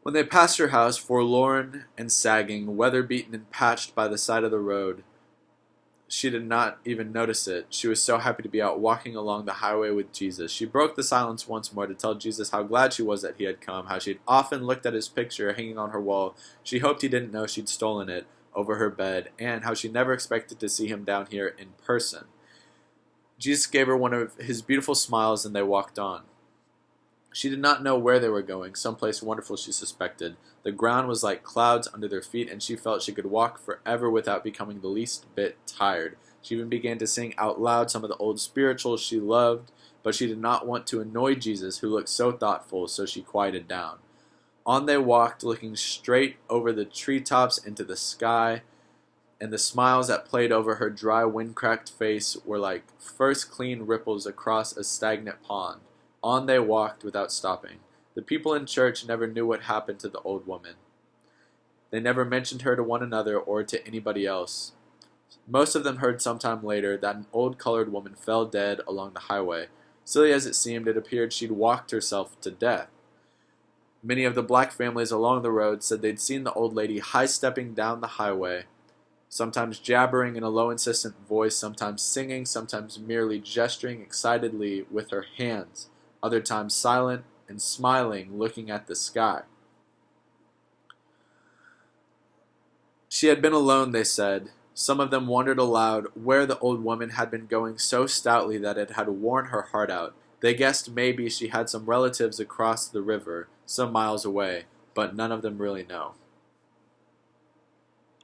When they passed her house, forlorn and sagging, weather-beaten and patched by the side of the road, she did not even notice it. She was so happy to be out walking along the highway with Jesus. She broke the silence once more to tell Jesus how glad she was that he had come, how she had often looked at his picture hanging on her wall. She hoped he didn't know she'd stolen it over her bed, and how she never expected to see him down here in person. Jesus gave her one of his beautiful smiles, and they walked on. She did not know where they were going, someplace wonderful she suspected. The ground was like clouds under their feet, and she felt she could walk forever without becoming the least bit tired. She even began to sing out loud some of the old spirituals she loved, but she did not want to annoy Jesus, who looked so thoughtful, so she quieted down. On they walked, looking straight over the treetops into the sky, and the smiles that played over her dry, wind-cracked face were like first clean ripples across a stagnant pond. On they walked without stopping. The people in church never knew what happened to the old woman. They never mentioned her to one another or to anybody else. Most of them heard sometime later that an old colored woman fell dead along the highway. Silly as it seemed, it appeared she'd walked herself to death. Many of the black families along the road said they'd seen the old lady high-stepping down the highway, sometimes jabbering in a low, insistent voice, sometimes singing, sometimes merely gesturing excitedly with her hands, other times silent and smiling, looking at the sky. She had been alone, they said. Some of them wondered aloud where the old woman had been going so stoutly that it had worn her heart out. They guessed maybe she had some relatives across the river, some miles away, but none of them really know.